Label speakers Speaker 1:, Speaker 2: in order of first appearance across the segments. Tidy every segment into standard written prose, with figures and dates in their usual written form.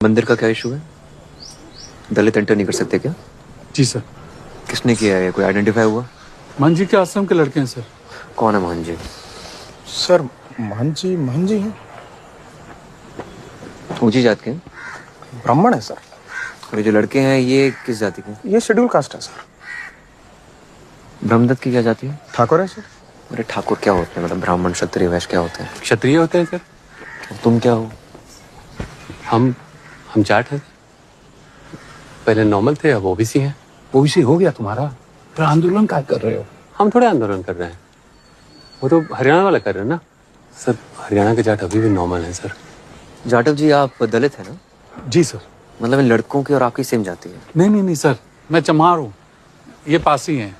Speaker 1: मंदिर का क्या इशू है? दलित एंटर नहीं कर सकते क्या?
Speaker 2: जी सर।
Speaker 1: किसने किया है? कोई आइडेंटिफाई हुआ?
Speaker 2: मान जी के आश्रम के लड़के हैं सर।
Speaker 1: कौन है मोहन जी?
Speaker 3: सर महन जी हैं।
Speaker 1: ऊंची जात के हैं?
Speaker 3: ब्राह्मण है सर।
Speaker 1: और ये जो लड़के हैं ये किस जाति के हैं?
Speaker 3: ये शेड्यूल कास्ट है सर।
Speaker 1: ब्रह्मदत्त की क्या जाति है?
Speaker 3: ठाकुर है सर।
Speaker 1: अरे ठाकुर क्या होते हैं? मतलब ब्राह्मण क्षत्रिय वैश्य क्या होते हैं?
Speaker 2: क्षत्रिय होते हैं सर।
Speaker 1: और तुम क्या हो?
Speaker 2: हम जाट हैं। पहले नॉर्मल थे, अब ओबीसी हैं।
Speaker 4: ओबीसी हो गया तुम्हारा? फिर आंदोलन क्या कर रहे हो?
Speaker 2: हम थोड़े आंदोलन कर रहे हैं, वो तो हरियाणा वाला कर रहे हैं ना सर। हरियाणा के जाट अभी भी नॉर्मल हैं सर।
Speaker 1: जाटव जी आप दलित है ना?
Speaker 4: जी सर।
Speaker 1: मतलब इन लड़कों की और आपकी सेम जाति है?
Speaker 4: नहीं सर, मैं चमार हूँ, ये पासी हैं।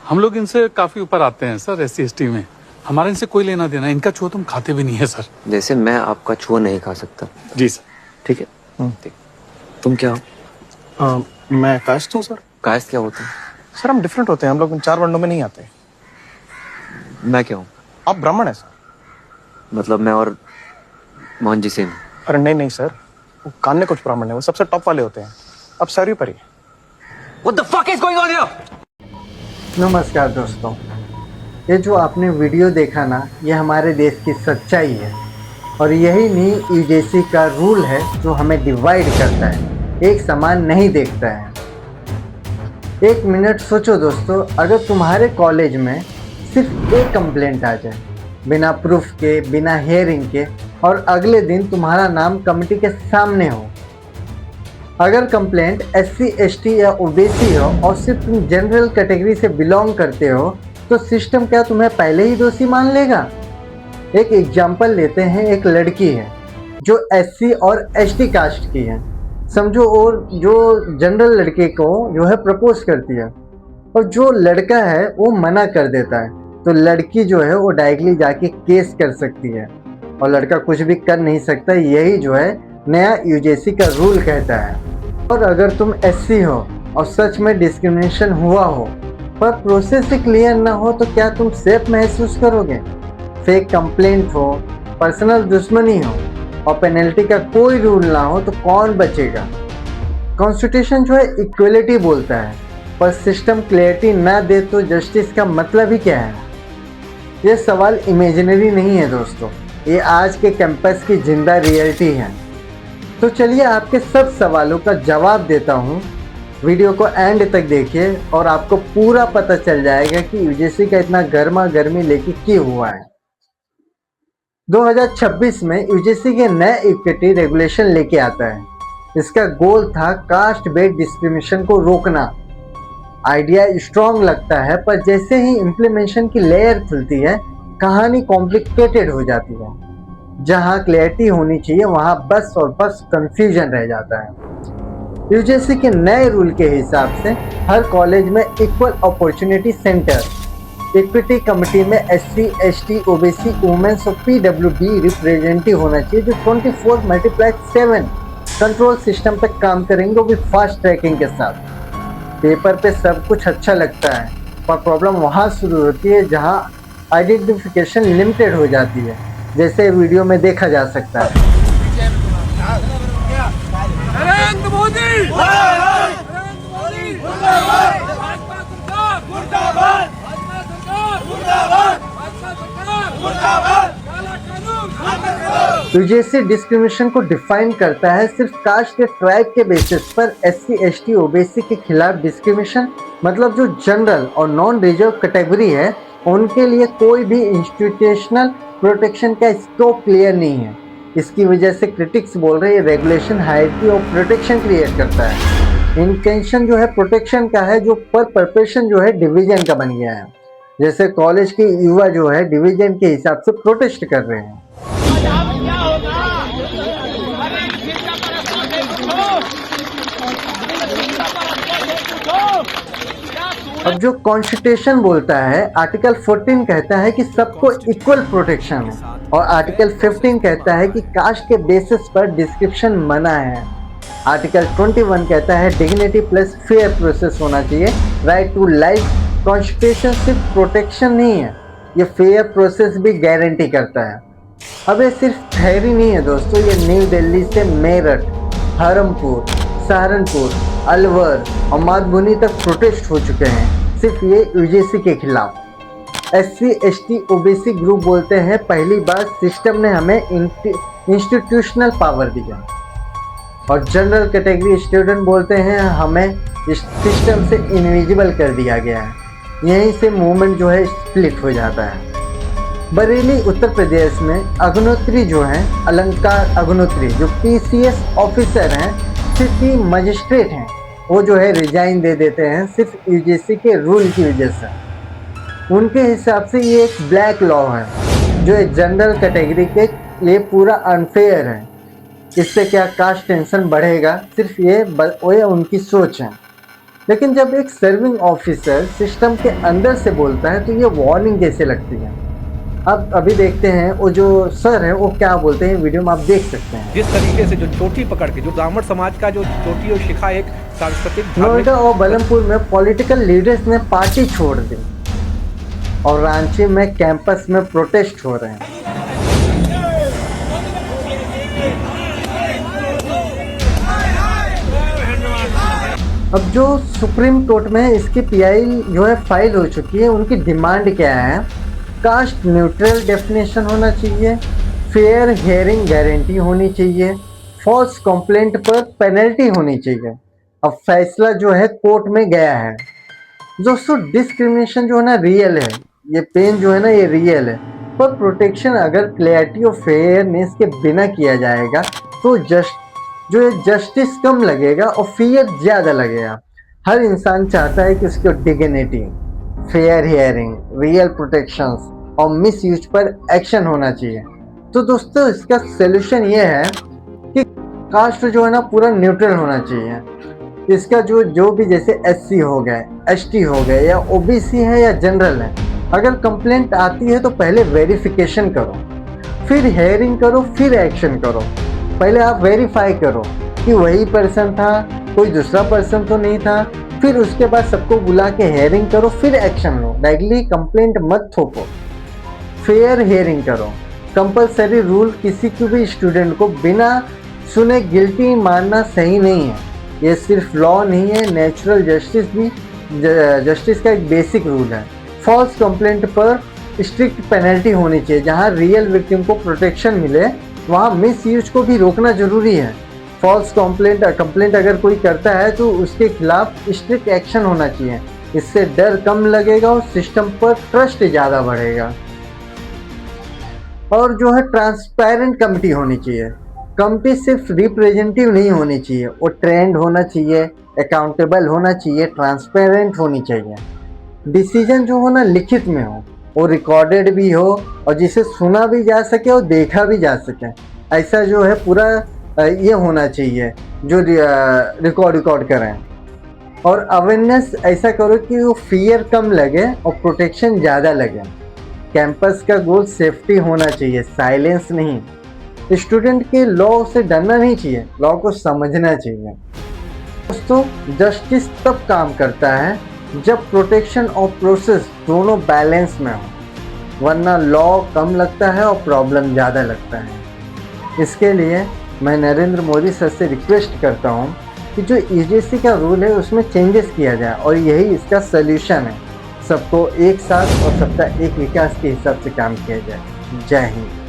Speaker 4: हम लोग इनसे काफी ऊपर आते हैं सर, SC/ST में। हमारे इनसे कोई लेना देना, इनका छुआ तुम खाते भी नहीं है सर।
Speaker 1: जैसे मैं आपका छुआ नहीं खा सकता।
Speaker 4: जी सर।
Speaker 1: ठीक है। ठीक। तुम क्या हो?
Speaker 3: मैं कास्ट हूँ सर।
Speaker 1: कास्ट क्या होता है?
Speaker 3: सर हम डिफरेंट होते हैं, हम लोग इन 4 वर्णों में नहीं आते।
Speaker 1: मैं क्या हूँ?
Speaker 3: आप ब्राह्मण है सर।
Speaker 1: मतलब मैं और मोहन जी सेम?
Speaker 3: अरे नहीं सर, वो कान्य कुछ ब्राह्मण है, वो सबसे टॉप वाले होते हैं। अब सर पर ही।
Speaker 1: What the fuck is going on here?
Speaker 5: नमस्कार दोस्तों, ये जो आपने वीडियो देखा ना, ये हमारे देश की सच्चाई है और यही नी UGC का रूल है जो हमें डिवाइड करता है, एक समान नहीं देखता है। एक मिनट सोचो दोस्तों, अगर तुम्हारे कॉलेज में सिर्फ एक कंप्लेंट आ जाए बिना प्रूफ के, बिना हेयरिंग के, और अगले दिन तुम्हारा नाम कमेटी के सामने हो, अगर कंप्लेंट SC/ST या OBC हो और सिर्फ तुम जनरल कैटेगरी से बिलोंग करते हो, तो सिस्टम क्या तुम्हें पहले ही दोषी मान लेगा? एक एग्जाम्पल लेते हैं, एक लड़की है जो SC और ST कास्ट की है समझो, और जो जनरल लड़के को जो है प्रपोज करती है और जो लड़का है वो मना कर देता है, तो लड़की जो है वो डायरेक्टली जाके केस कर सकती है और लड़का कुछ भी कर नहीं सकता। यही जो है नया UGC का रूल कहता है। और अगर तुम SC हो और सच में डिस्क्रिमिनेशन हुआ हो पर प्रोसेस से क्लियर ना हो, तो क्या तुम सेफ महसूस करोगे? फेक कंप्लेंट हो, पर्सनल दुश्मनी हो और पेनल्टी का कोई रूल ना हो, तो कौन बचेगा? कॉन्स्टिट्यूशन जो है इक्वलिटी बोलता है, पर सिस्टम क्लैरिटी ना दे तो जस्टिस का मतलब ही क्या है? ये सवाल इमेजिनरी नहीं है दोस्तों, ये आज के कैंपस की जिंदा रियलिटी है। तो चलिए आपके सब सवालों का जवाब देता हूँ। वीडियो को एंड तक देखिए और आपको पूरा पता चल जाएगा कि UGC का इतना गर्मा गर्मी लेके क्यों हुआ है। 2026 में UGC के नए इक्विटी रेगुलेशन लेके आता है। इसका गोल था कास्ट बेस्ड डिस्क्रिमिनेशन को रोकना। आइडिया स्ट्रॉन्ग लगता है, पर जैसे ही इम्प्लीमेंटेशन की लेयर खुलती है, कहानी कॉम्प्लिकेटेड हो जाती है। जहां क्लैरिटी होनी चाहिए वहां बस और बस कंफ्यूजन रह जाता है। UGC के नए रूल के हिसाब से हर कॉलेज में equal opportunity centre, equity committee में SC/ST, OBC, वुमेन्स और PWD रिप्रेजेंटेटिव होना चाहिए, जो 24/7 कंट्रोल सिस्टम पे काम करेंगे, वो भी फास्ट ट्रैकिंग के साथ। पेपर पे सब कुछ अच्छा लगता है, पर प्रॉब्लम वहाँ शुरू होती है जहाँ आइडेंटिफिकेशन लिमिटेड हो जाती है, जैसे वीडियो में देखा जा सकता है।
Speaker 6: नरेंद्र मोदी नरेंद्र मोदी मुर्दाबाद, भाजपा सरकार मुर्दाबाद, भाजपा सरकार मुर्दाबाद, भाजपा सरकार मुर्दाबाद, काला कानून खत्म करो।
Speaker 5: UGC डिस्क्रिमिनेशन को डिफाइन करता है सिर्फ कास्ट के ट्राइब के बेसिस पर। SC/ST, OBC के खिलाफ डिस्क्रिमिनेशन मतलब जो जनरल और नॉन रिजर्व कैटेगरी है, उनके लिए कोई भी इंस्टीट्यूशनल प्रोटेक्शन का स्कोप क्लियर नहीं है। इसकी वजह से क्रिटिक्स बोल रहे हैं रेगुलेशन हायरार्की और प्रोटेक्शन क्रिएट करता है। इंटेंशन जो है प्रोटेक्शन का है, जो पर परपेशन जो है डिवीजन का बन गया है। जैसे कॉलेज के युवा जो है डिवीजन के हिसाब से प्रोटेस्ट कर रहे हैं। अब जो कॉन्स्टिट्यूशन बोलता है, आर्टिकल 14 कहता है कि सबको इक्वल प्रोटेक्शन है और आर्टिकल 15 कहता है कि कास्ट के बेसिस पर डिस्क्रिप्शन मना है। आर्टिकल 21 कहता है डिग्निटी प्लस फेयर प्रोसेस होना चाहिए, राइट टू लाइफ। कॉन्स्टिट्यूशन सिर्फ प्रोटेक्शन नहीं है, ये फेयर प्रोसेस भी गारंटी करता है। अब ये सिर्फ थ्योरी नहीं है दोस्तों, ये न्यू दिल्ली से मेरठ, हरमपुर, सहारनपुर, अलवर और मातबुनी तक प्रोटेस्ट हो चुके हैं सिर्फ ये यूजीसी के खिलाफ। SC ST OBC ग्रुप बोलते हैं पहली बार सिस्टम ने हमें इंस्टीट्यूशनल पावर दिया, और जनरल कैटेगरी स्टूडेंट बोलते हैं हमें इस सिस्टम से इनविजिबल कर दिया गया है। यहीं से मूवमेंट जो है स्प्लिट हो जाता है। बरेली उत्तर प्रदेश में अग्नोत्री जो हैं, अलंकार अग्नोत्री जो PCS ऑफिसर हैं, सिटी मजिस्ट्रेट हैं, वो जो है रिजाइन दे देते हैं सिर्फ यूजीसी के रूल की वजह से। उनके हिसाब से ये एक ब्लैक लॉ है जो एक जनरल कैटेगरी के लिए पूरा अनफेयर है। इससे क्या कास्ट टेंशन बढ़ेगा, सिर्फ ये उनकी सोच है। लेकिन जब एक सर्विंग ऑफिसर सिस्टम के अंदर से बोलता है तो ये वार्निंग जैसे लगती है। अब अभी देखते हैं वो जो सर है वो क्या बोलते हैं, वीडियो में आप देख सकते हैं।
Speaker 7: जिस तरीके से जो चोटी पकड़ के, जो ब्राह्मण समाज का जो चोटी और शिखा एक सांस्कृतिक
Speaker 5: नोएडा और बलमपुर में पॉलिटिकल लीडर्स ने पार्टी छोड़ दी और रांची में कैंपस में प्रोटेस्ट हो रहे हैं। अब जो सुप्रीम कोर्ट में इसकी PI जो है फाइल हो चुकी है, उनकी डिमांड क्या है? कास्ट न्यूट्रल डेफिनेशन होना चाहिए, फेयर हियरिंग गारंटी होनी चाहिए, फॉल्स कंप्लेंट पर पेनल्टी होनी चाहिए। अब फैसला जो है कोर्ट में गया है। दोस्तों डिस्क्रिमिनेशन जो है ना रियल है, ये पेन जो है ना ये रियल है, पर प्रोटेक्शन अगर क्लैरिटी और फेयरनेस के बिना किया जाएगा तो जस्टिस कम लगेगा और फियर ज़्यादा लगेगा। हर इंसान चाहता है कि उसकी dignity, fair hearing, real protections और मिस यूज पर एक्शन होना चाहिए। तो दोस्तों इसका सोल्यूशन ये है कि कास्ट जो है ना पूरा न्यूट्रल होना चाहिए। इसका जो भी जैसे SC हो गए, ST हो गए या OBC है या जनरल है, अगर कंप्लेंट आती है तो पहले वेरिफिकेशन करो, फिर हेयरिंग करो, फिर एक्शन करो। पहले आप वेरीफाई करो कि वही पर्सन था, कोई दूसरा पर्सन तो नहीं था, फिर उसके बाद सबको बुला के हेयरिंग करो, फिर एक्शन लो। डायरेक्टली कंप्लेंट मत थोपो, फेयर हेयरिंग करो। कंपलसरी रूल किसी को भी स्टूडेंट को बिना सुने गिल्टी मानना सही नहीं है। ये सिर्फ लॉ नहीं है, नेचुरल जस्टिस का एक बेसिक रूल है। फॉल्स कंप्लेंट पर स्ट्रिक्ट पेनल्टी होनी चाहिए। जहां रियल विक्टिम को प्रोटेक्शन मिले वहां मिस यूज को भी रोकना जरूरी है। फॉल्स कंप्लेंट अगर कोई करता है तो उसके खिलाफ स्ट्रिक्ट एक्शन होना चाहिए। इससे डर कम लगेगा और सिस्टम पर ट्रस्ट ज़्यादा बढ़ेगा। और जो है ट्रांसपेरेंट कमिटी होनी चाहिए। कमिटी सिर्फ रिप्रेजेंटेटिव नहीं होनी चाहिए, वो ट्रेंड होना चाहिए, अकाउंटेबल होना चाहिए, ट्रांसपेरेंट होनी चाहिए। डिसीजन जो हो ना लिखित में हो, वो रिकॉर्डेड भी हो और जिसे सुना भी जा सके और देखा भी जा सके। ऐसा जो है पूरा ये होना चाहिए जो रिकॉर्ड करें। और अवेयरनेस ऐसा करो कि वो फियर कम लगे और प्रोटेक्शन ज़्यादा लगे। कैंपस का गोल सेफ्टी होना चाहिए, साइलेंस नहीं। स्टूडेंट के लॉ से डरना नहीं चाहिए, लॉ को समझना चाहिए। दोस्तों जस्टिस तब काम करता है जब प्रोटेक्शन और प्रोसेस दोनों बैलेंस में हो, वरना लॉ कम लगता है और प्रॉब्लम ज़्यादा लगता है। इसके लिए मैं नरेंद्र मोदी सर से रिक्वेस्ट करता हूँ कि जो यूजीसी का रूल है उसमें चेंजेस किया जाए और यही इसका सल्यूशन है। सबको एक साथ और सबका एक विकास के हिसाब से काम किया जाए। जय हिंद।